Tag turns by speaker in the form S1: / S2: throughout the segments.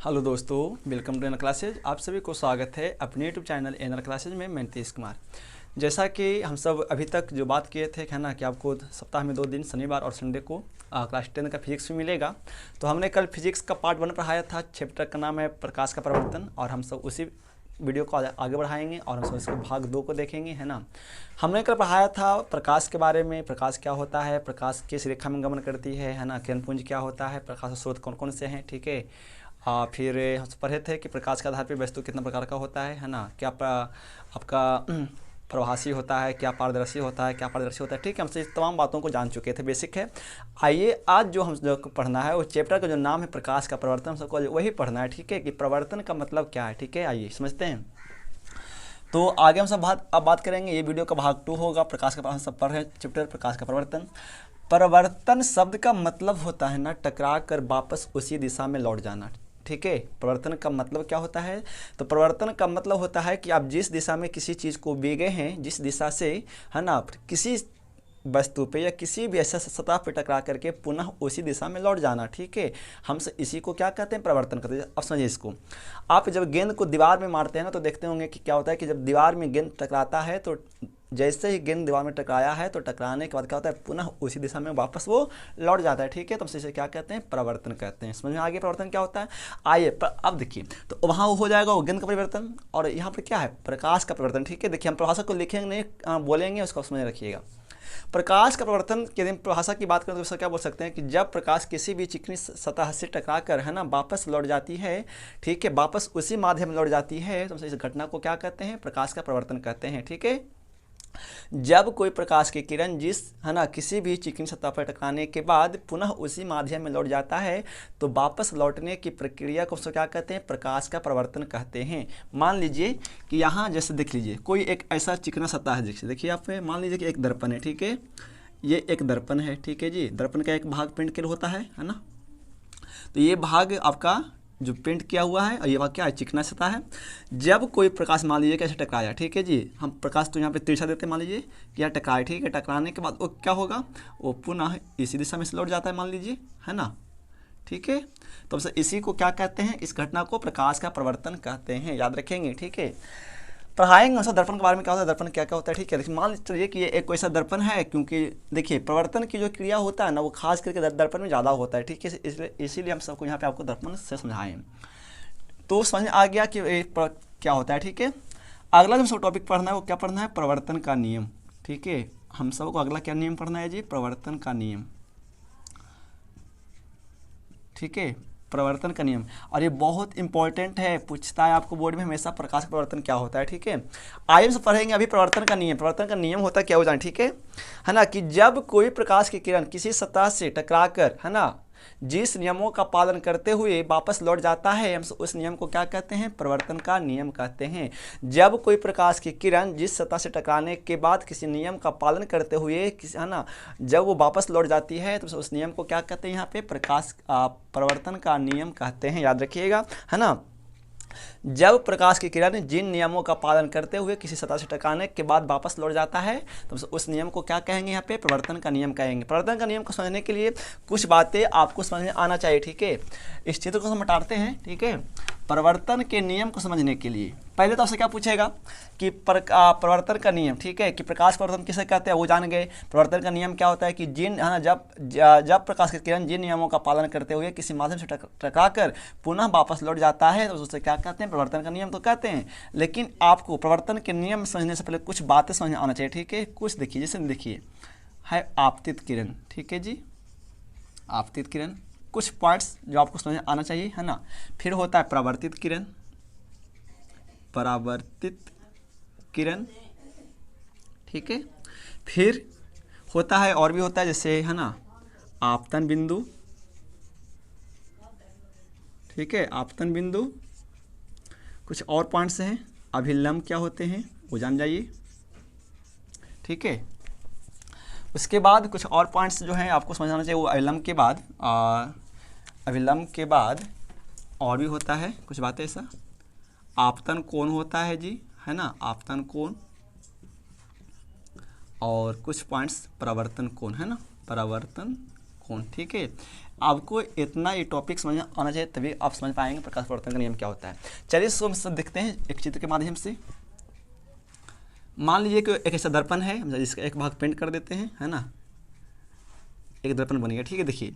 S1: Hello दोस्तों, welcome to एनर classes. आप सभी को स्वागत है अपने यूट्यूब चैनल एनर क्लासेज में। मैं नीतीश कुमार। जैसा कि हम सब अभी तक जो बात किए थे है ना कि आपको सप्ताह में 2 दिन शनिवार और संडे को क्लास 10 का फिजिक्स भी मिलेगा। तो हमने कल फिजिक्स का पार्ट 1 पढ़ाया था। चैप्टर का नाम है प्रकाश का परिवर्तन, और हम सब उसी वीडियो को आगे बढ़ाएंगे और हम सब इसके भाग 2 को देखेंगे, है ना। हमने कल पढ़ाया था प्रकाश के बारे में, प्रकाश क्या होता है, प्रकाश किस रेखा में गमन करती है ना, किरणपुंज क्या होता है, प्रकाश स्रोत कौन कौन से हैं, ठीक है। फिर हम पढ़े थे कि प्रकाश के आधार पर वस्तु कितना प्रकार का होता है ना, क्या आपका प्रभासी होता है, क्या पारदर्शी होता है, क्या पारदर्शी होता है, ठीक है। हमसे इस तमाम बातों को जान चुके थे, बेसिक है। आइए आज जो हम जो पढ़ना है वो चैप्टर का जो नाम है प्रकाश का परिवर्तन, हम सबको वही पढ़ना है, ठीक है, कि परिवर्तन का मतलब क्या है, ठीक है। आइए समझते हैं। तो आगे हम सब अब बात करेंगे। ये वीडियो का भाग 2 होगा। प्रकाश का हम सब पढ़ रहे हैं चैप्टर प्रकाश का परिवर्तन। परिवर्तन शब्द का मतलब होता है ना टकरा कर वापस उसी दिशा में लौट जाना, ठीक है। परिवर्तन का मतलब क्या होता है? तो परिवर्तन का मतलब होता है कि आप जिस दिशा में किसी चीज़ को भेजे हैं, जिस दिशा से, है ना, किसी वस्तु पे या किसी भी ऐसा सतह पे टकरा करके पुनः उसी दिशा में लौट जाना, ठीक है। हम इसी को क्या कहते हैं? परिवर्तन कहते हैं। अब समझिए इसको। आप जब गेंद को दीवार में मारते हैं ना तो देखते होंगे कि क्या होता है कि जब दीवार में गेंद टकराता है तो जैसे ही गेंद दीवार में टकराया है तो टकराने के बाद क्या होता है? पुनः उसी दिशा में वापस वो लौट जाता है, ठीक है। तो हम इसे क्या कहते हैं? परिवर्तन कहते हैं। समझ में आगे परिवर्तन क्या होता है? आइए अब देखिए, तो वहाँ हो जाएगा वो गेंद का परिवर्तन, और यहाँ पर क्या है? प्रकाश का परिवर्तन, ठीक है। देखिए हम परिभाषा को लिखेंगे नहीं, बोलेंगे, उसको समझ रखिएगा। प्रकाश का परिवर्तन के दिन परिभाषा की बात करें तो उसका क्या बोल सकते हैं कि जब प्रकाश किसी भी चिकनी सतह से टकरा कर, है ना, वापस लौट जाती है, ठीक है, वापस उसी माध्यम में लौट जाती है, तो इस घटना को क्या कहते हैं? प्रकाश का परिवर्तन कहते हैं, ठीक है। जब कोई प्रकाश की किरण है ना किसी भी चिकनी सतह पर टकराने के बाद पुनः उसी माध्यम में लौट जाता है तो वापस लौटने की प्रक्रिया को क्या कहते हैं? प्रकाश का परिवर्तन कहते हैं। मान लीजिए कि यहाँ जैसे देख लीजिए कोई एक ऐसा चिकना सतह है, देखिए आप, मान लीजिए कि एक दर्पण है, ठीक है। ये एक दर्पण है, ठीक है जी। दर्पण का एक भाग पेंट किया होता है ना। तो ये भाग आपका जो पेंट किया हुआ है और ये भाग क्या है? चिकना सतह है। जब कोई प्रकाश मान लीजिए कैसे टकराया, ठीक है जी, हम प्रकाश तो यहाँ पे तिरछा देते हैं, मान लीजिए कि यह टकराए, ठीक है। टकराने के बाद वो क्या होगा? वो पुनः इसी दिशा में से लौट जाता है, मान लीजिए, है ना, ठीक है। तो इसी को क्या कहते हैं? इस घटना को प्रकाश का परिवर्तन कहते हैं, याद रखेंगे, ठीक है। पढ़ाएंगे उसका दर्पण के बारे में, क्या होता है, दर्पण क्या क्या होता है, ठीक है। देखिए मान लीजिए कि ये एक ऐसा दर्पण है, क्योंकि देखिए परिवर्तन की जो क्रिया होता है ना वो खास करके दर्पण में ज़्यादा होता है, ठीक है। इसीलिए हम सबको यहाँ पे आपको दर्पण से समझाएं। तो समझ में आ गया कि क्या होता है, ठीक है। अगला जो सब टॉपिक पढ़ना है वो क्या पढ़ना है? परिवर्तन का नियम, ठीक है। हम सबको अगला क्या नियम पढ़ना है जी? परिवर्तन का नियम, ठीक है। परिवर्तन का नियम, और ये बहुत इंपॉर्टेंट है, पूछता है आपको बोर्ड में हमेशा, प्रकाश का परिवर्तन क्या होता है, ठीक है। आइए हम पढ़ेंगे अभी परिवर्तन का नियम। परिवर्तन का नियम होता है क्या हो जाए, ठीक है ना, कि जब कोई प्रकाश की किरण किसी सतह से टकराकर, है ना, जिस नियमों का पालन करते हुए वापस लौट जाता है, हम उस नियम को क्या कहते हैं? परिवर्तन का नियम कहते हैं। जब कोई प्रकाश की किरण जिस सतह से टकराने के बाद किसी नियम का पालन करते हुए, है ना, जब वो वापस लौट जाती है तो उस नियम को क्या कहते हैं? यहाँ पे प्रकाश परिवर्तन का नियम कहते हैं, याद रखिएगा, है ना। जब प्रकाश की किरण जिन नियमों का पालन करते हुए किसी सतह से टकराने के बाद वापस लौट जाता है तो उस नियम को क्या कहेंगे? यहाँ पे परिवर्तन का नियम कहेंगे। परिवर्तन का नियम को समझने के लिए कुछ बातें आपको समझ में आना चाहिए, ठीक है। इस चित्र को हम हटाते हैं, ठीक है। परिवर्तन के नियम को समझने के लिए पहले तो आपसे क्या पूछेगा कि परिवर्तन का नियम, ठीक है, कि प्रकाश परिवर्तन किसे कहते हैं वो जान गए। परिवर्तन का नियम क्या होता है कि जब प्रकाश की किरण जिन नियमों का पालन करते हुए किसी माध्यम से टकरा कर पुनः वापस लौट जाता है तो उसे क्या कहते हैं? परिवर्तन का नियम तो कहते हैं। लेकिन आपको परिवर्तन के नियम समझने से पहले कुछ बातें समझ आना चाहिए, ठीक है। कुछ देखिए, जैसे देखिए है आपतित किरण, ठीक है जी, आपतित किरण, कुछ पॉइंट्स जो आपको समझ आना चाहिए, है ना। फिर होता है परावर्तित किरण, परावर्तित किरण, ठीक है। फिर होता है और भी होता है, जैसे, है ना, आपतन बिंदु, ठीक है, आपतन बिंदु। कुछ और पॉइंट्स हैं, अभिलंब क्या होते हैं वो जान जाइए, ठीक है। उसके बाद कुछ और पॉइंट्स जो हैं आपको समझ आना चाहिए, वो अभिलंब के बाद और भी होता है कुछ बातें, ऐसा आपतन कोण होता है जी, है ना, आपतन कोण, और कुछ पॉइंट्स परावर्तन कोण, है ना, परावर्तन कोण, ठीक है। आपको इतना ये टॉपिक समझ आना चाहिए, तभी आप समझ पाएंगे प्रकाश परिवर्तन का नियम क्या होता है। चलिए इसको हम सब देखते हैं एक चित्र के माध्यम से। मान लीजिए कि एक ऐसा दर्पण है, हम इसका एक भाग पेंट कर देते हैं, है ना, एक दर्पण बन गया, ठीक है। देखिए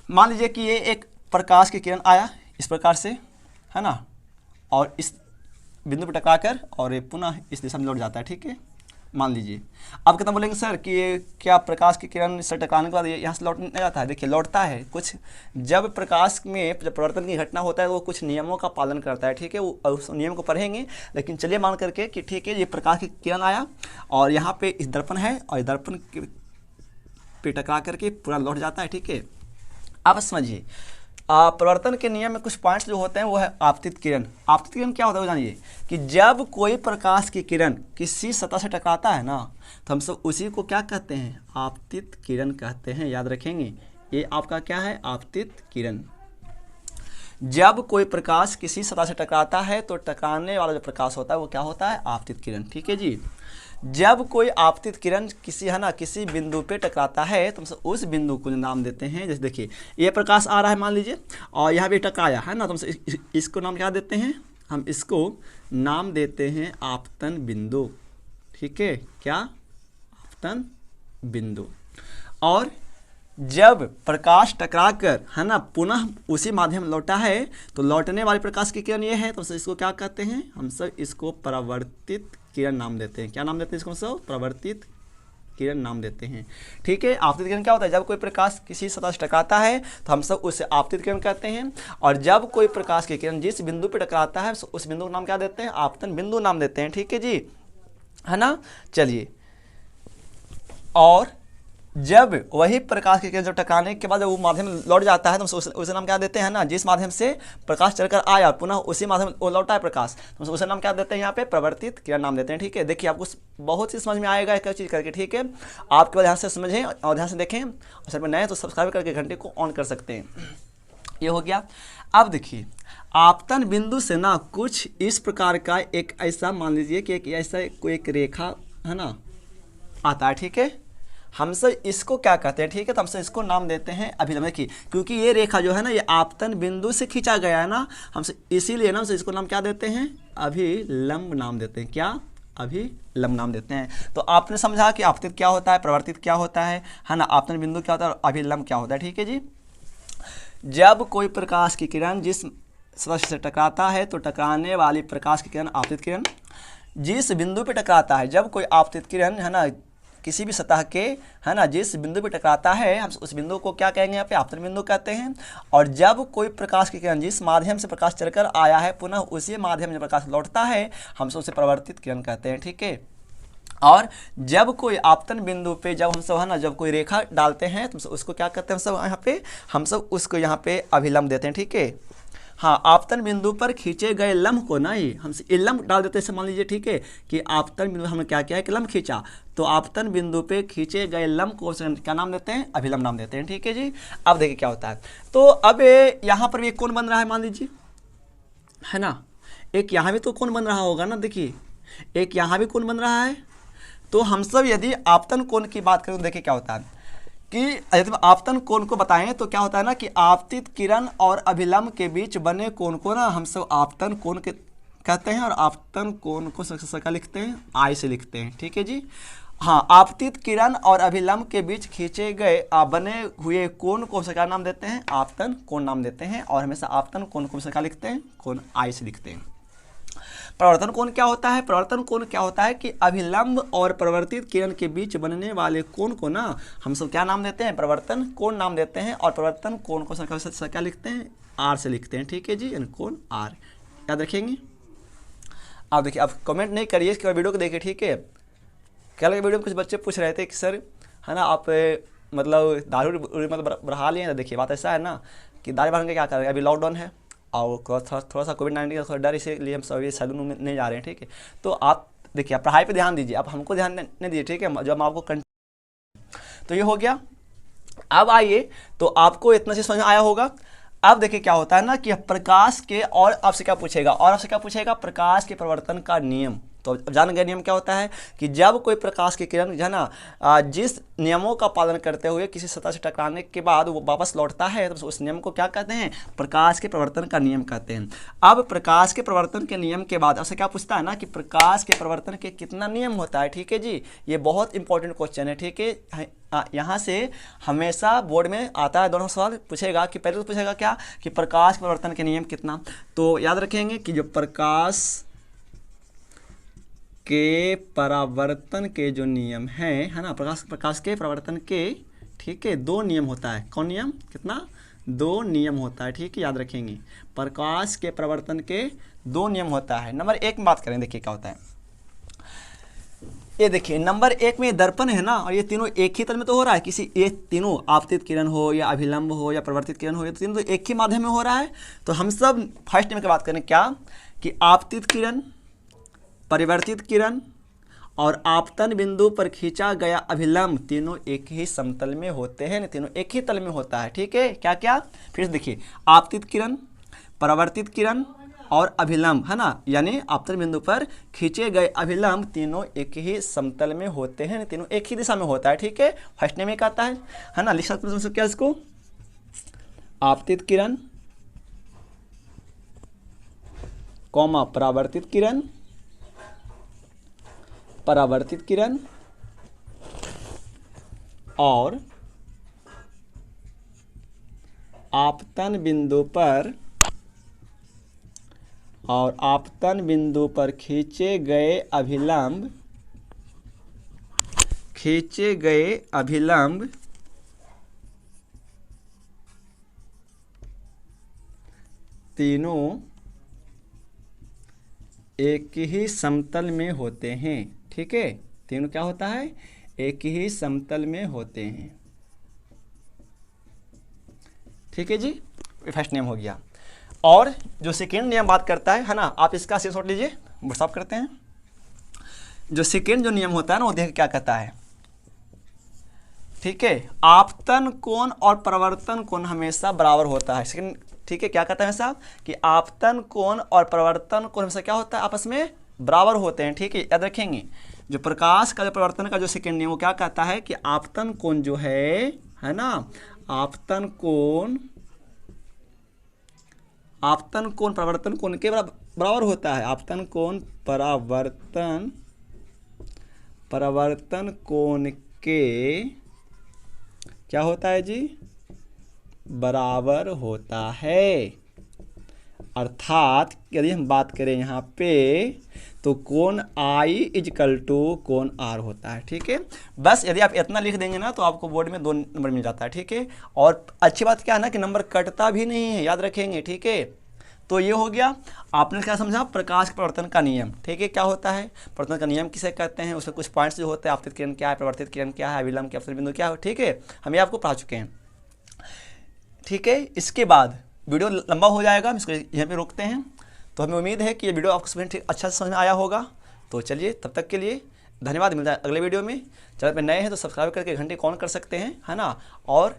S1: मान लीजिए कि ये एक प्रकाश की किरण आया इस प्रकार से, है ना, और इस बिंदु पर टकराकर और ये पुनः इस दिशा में लौट जाता है, ठीक है। मान लीजिए आप कितना बोलेंगे सर कि ये क्या प्रकाश की किरण से टकराने के बाद ये यहाँ से लौट नहीं जाता है? देखिए लौटता है कुछ, जब प्रकाश में जब परिवर्तन की घटना होता है वो कुछ नियमों का पालन करता है, ठीक है। वो उस नियम को पढ़ेंगे, लेकिन चलिए मान करके कि ठीक है ये प्रकाश की किरण आया और यहाँ पे इस दर्पण है और दर्पण पे टकरा करके पूरा लौट जाता है, ठीक है। अब समझिए परिवर्तन के नियम में कुछ पॉइंट्स जो होते हैं वो है आपतित किरण। आपतित किरण क्या होता है वो जानिए कि जब कोई प्रकाश की किरण किसी सतह से टकराता है ना, तो हम सब उसी को क्या कहते हैं? आपतित किरण कहते हैं, याद रखेंगे। ये आपका क्या है? आपतित किरण। जब कोई प्रकाश किसी सतह से टकराता है तो टकराने वाला जो प्रकाश होता है वो क्या होता है? आपतित किरण, ठीक है जी। जब कोई आपतित किरण किसी, है ना, किसी बिंदु पे टकराता है तो हम उस बिंदु को नाम देते हैं। जैसे देखिए ये प्रकाश आ रहा है मान लीजिए और यहाँ पे टकराया है ना, तो हम इसको नाम क्या देते हैं? हम इसको नाम देते हैं आपतन बिंदु, ठीक है। क्या? आपतन बिंदु। और जब प्रकाश टकराकर, है ना, पुनः उसी माध्यम लौटा है तो लौटने वाले प्रकाश की किरण ये है, तो इसको क्या कहते हैं? हम सब इसको परावर्तित किरण नाम देते हैं। क्या नाम देते हैं इसको? सब परावर्तित किरण नाम देते हैं, ठीक है। आपतित किरण क्या होता है? जब कोई प्रकाश किसी सतह से टकराता है तो हम सब उसे आपतित किरण कहते हैं, और जब कोई प्रकाश की किरण जिस बिंदु पर टकराता है उस बिंदु का नाम क्या देते हैं? आपतन बिंदु नाम देते हैं, ठीक है जी, है ना। चलिए, और जब वही प्रकाश की किरण जब टकराने के बाद जब वो माध्यम लौट जाता है तो उसे नाम क्या देते हैं? ना, जिस माध्यम से प्रकाश चलकर आया पुनः उसी माध्यम वो लौटा है प्रकाश, तो उसे नाम क्या देते हैं? यहाँ पे प्रवर्तित किरण नाम देते हैं, ठीक है। देखिए आपको बहुत सी समझ में आएगा एक चीज़ करके, ठीक है। आपके बाद ध्यान से समझें और ध्यान से देखें, और सर पर नए तो सब्सक्राइब करके घंटे को ऑन कर सकते हैं। ये हो गया। अब देखिए आपतन बिंदु से ना कुछ इस प्रकार का एक ऐसा, मान लीजिए कि एक ऐसा कोई एक रेखा, है ना, आता है, ठीक है। हमसे इसको क्या कहते हैं? ठीक है, तो हमसे इसको नाम देते हैं अभिलंब की, क्योंकि ये रेखा जो है ना ये आपतन बिंदु से खींचा गया है ना, हमसे इसीलिए ना हमसे इसको नाम क्या देते हैं? अभिलंब नाम देते हैं। क्या? अभिलंब नाम देते हैं। तो आपने समझा कि आपतित क्या होता है, परिवर्तित क्या होता है ना, आपतन बिंदु क्या होता है और अभिलंब क्या होता है, ठीक है जी। जब कोई प्रकाश की किरण जिस सतह से टकराता है तो टकराने वाली प्रकाश की किरण आपतित किरण। जिस बिंदु पे टकराता है, जब कोई आपतित किरण, है ना, किसी भी सतह के, है ना, जिस बिंदु पे टकराता है हम उस बिंदु को क्या कहेंगे? यहाँ पे आपतन बिंदु कहते हैं। और जब कोई प्रकाश की किरण जिस माध्यम से प्रकाश चलकर आया है पुनः उसी माध्यम से प्रकाश लौटता है हम उसे परावर्तित किरण कहते हैं, ठीक है। और जब कोई आपतन बिंदु पे जब हम सब, है ना, जब कोई रेखा डालते हैं तो उसको क्या कहते हैं? हम सब यहाँ पे, हम सब उसको यहाँ पे अभिलंब देते हैं, ठीक है। हाँ, आपतन बिंदु पर खींचे गए लम्ब को नहीं हम लम्ब डाल देते हैं। मान लीजिए, ठीक है, कि आपतन बिंदु हमने क्या किया है कि लम्ब खींचा, तो आपतन बिंदु पे खींचे गए लम्ब को क्या नाम देते हैं? अभिलंब नाम देते हैं, ठीक है जी। अब देखिए क्या होता है, तो अब यहाँ पर भी एक कोण बन रहा है मान लीजिए, है ना, एक यहाँ भी तो कोण बन रहा होगा ना, देखिए एक यहाँ भी कोण बन रहा है। तो हम सब यदि आपतन कोण की बात करें तो देखिए क्या होता है कि यदि आपतन कोण को बताएं तो क्या होता है ना कि आपतित किरण और अभिलंब के बीच बने कोण को ना हम सब आपतन कोण के कहते हैं, और आपतन कोण को क्या लिखते हैं? आई से लिखते हैं, ठीक है जी। हाँ, आपतित किरण और अभिलंब के बीच खींचे गए बने हुए कोण को क्या नाम देते हैं? आपतन कोण नाम देते हैं, और हमेशा आपतन कोण को क्या लिखते हैं? कोण आई से लिखते हैं। परिवर्तन कोण क्या होता है? परिवर्तन कोण क्या होता है कि अभिलंब और परिवर्तित किरण के बीच बनने वाले कोण को ना हम सब क्या नाम देते हैं? परिवर्तन कोण नाम देते हैं, और परिवर्तन कोण को क्या लिखते हैं? आर से लिखते हैं, ठीक है जी, यानी कोण आर, याद रखेंगे। आप देखिए, आप कमेंट नहीं करिए, इसके बाद वीडियो को देखिए, ठीक है। कल के वीडियो में कुछ बच्चे पूछ रहे थे कि सर, है ना, आप मतलब दारू मतलब बढ़ा लिए, देखिए बात ऐसा है ना कि दारू बढ़ाने क्या कर रहे हैं, अभी लॉकडाउन है और थोड़ा सा कोविड-19 का थोड़ा डर, इसीलिए हम सभी सैलून में नहीं जा रहे हैं, ठीक है। तो आप देखिए, आप पढ़ाई पे ध्यान दीजिए, आप हमको ध्यान नहीं दीजिए, ठीक है, जब हम आपको तो ये हो गया। अब आइए, तो आपको इतना चीज समझ आया होगा। अब देखिए क्या होता है ना कि प्रकाश के, और आपसे क्या पूछेगा? और आपसे क्या पूछेगा? प्रकाश के परिवर्तन का नियम तो अब जान गए नियम क्या होता है कि जब कोई प्रकाश की किरण जो है ना जिस नियमों का पालन करते हुए किसी सतह से टकराने के बाद वो वापस लौटता है तो उस नियम को क्या कहते हैं, प्रकाश के प्रवर्तन का नियम कहते हैं। अब प्रकाश के प्रवर्तन के नियम के बाद आपसे क्या पूछता है ना कि प्रकाश के प्रवर्तन के कितना नियम होता है। ठीक है जी, ये बहुत इंपॉर्टेंट क्वेश्चन है। ठीक है, यहाँ से हमेशा बोर्ड में आता है, दोनों सवाल पूछेगा कि पहले तो पूछेगा क्या कि प्रकाश प्रवर्तन के नियम कितना। तो याद रखेंगे कि जो प्रकाश के परावर्तन के जो नियम है ना, प्रकाश के परावर्तन के, ठीक है, 2 नियम होता है। कौन नियम, कितना, 2 नियम होता है। ठीक है, याद रखेंगे प्रकाश के परावर्तन के 2 नियम होता है। नंबर 1 में बात करें, देखिए क्या होता है। ये देखिए नंबर 1 में दर्पण है ना, और ये तीनों एक ही तल में तो हो रहा है। किसी एक तीनों आपतित किरण हो या अभिलंब हो या परिवर्तित किरण हो, ये तीनों तो एक ही माध्यम में हो रहा है। तो हम सब फर्स्ट में क्या बात करें, क्या कि आपतित किरण, परिवर्तित किरण और आपतन बिंदु पर खींचा गया अभिलंब तीनों एक ही समतल में होते हैं, तीनों एक ही तल में होता है। ठीक है, क्या क्या, फिर देखिए आपतित किरण, परावर्तित किरण और अभिलंब, है ना, यानी आपतन बिंदु पर खींचे गए अभिलंब तीनों एक ही समतल में होते हैं, तीनों एक ही दिशा में होता है। ठीक है, फर्स्ट नेम एक आता है ना, लिख सकते हैं क्या इसको, आपतित किरण कॉमा परावर्तित किरण, परावर्तित किरण और आपतन बिंदु पर खींचे गए अभिलंब तीनों एक ही समतल में होते हैं। ठीक है, तीनों क्या होता है, एक ही समतल में होते हैं। ठीक है जी, फर्स्ट नियम हो गया। और जो सेकेंड नियम बात करता है ना, आप इसका स्क्रीनशॉट लीजिए, व्हाट्सअप करते हैं। जो सेकेंड जो नियम होता है ना, वो देख क्या कहता है। ठीक है, आपतन कोण और परिवर्तन कोण हमेशा बराबर होता है। सेकेंड, ठीक है, क्या कहता है हमेशा कि आपतन कोण और परिवर्तन कोण हमेशा क्या होता है, आपस में बराबर होते हैं। ठीक है, याद रखेंगे जो प्रकाश का जो परिवर्तन का जो सेकेंड नियम वो क्या कहता है कि आपतन कोण जो है ना, आपतन कोण परिवर्तन कोण के बराबर होता है। आपतन कोण परिवर्तन कोण के क्या होता है जी, बराबर होता है। अर्थात यदि हम बात करें यहाँ पे तो कोण I इजकल टू कोण R होता है। ठीक है, बस यदि आप इतना लिख देंगे ना तो आपको बोर्ड में 2 नंबर मिल जाता है। ठीक है, और अच्छी बात क्या है ना कि नंबर कटता भी नहीं है, याद रखेंगे। ठीक है, तो ये हो गया, आपने क्या समझा, प्रकाश के परिवर्तन का नियम। ठीक है, क्या होता है परिवर्तन का नियम किसे कहते हैं, उसमें कुछ पॉइंट्स जो होते हैं, आपतित किरण क्या है, परिवर्तित किरण क्या है, अभिलंब क्या, आपतन बिंदु क्या है। ठीक है, हम ये आपको पढ़ा चुके हैं। ठीक है, इसके बाद वीडियो लंबा हो जाएगा, हम इसको यहाँ पे रोकते हैं। तो हमें उम्मीद है कि ये वीडियो आपको समझ ठीक अच्छा से समझ में आया होगा। तो चलिए, तब तक के लिए धन्यवाद, मिलता है अगले वीडियो में। चैनल पे नए हैं तो सब्सक्राइब करके घंटे ऑन कर सकते हैं, है ना। और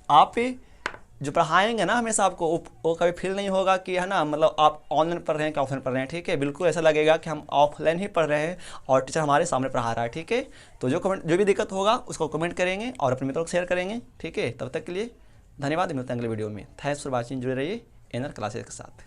S1: आप जो पढ़ाएंगे ना हमेशा आपको वो कभी फील नहीं होगा कि, है ना, मतलब आप ऑनलाइन पढ़ रहे हैं कि ऑफलाइन पढ़ रहे हैं। ठीक है, बिल्कुल ऐसा लगेगा कि हम ऑफलाइन ही पढ़ रहे हैं और टीचर हमारे सामने पढ़ा रहा है। ठीक है, तो जो भी दिक्कत होगा उसको कमेंट करेंगे और अपने मित्रों को शेयर करेंगे। ठीक है, तब तक के लिए धन्यवाद, मिलते हैं अगले वीडियो में। थैंक्स फॉर वॉचिंग, जुड़े रहिए एनआर क्लासेस के साथ।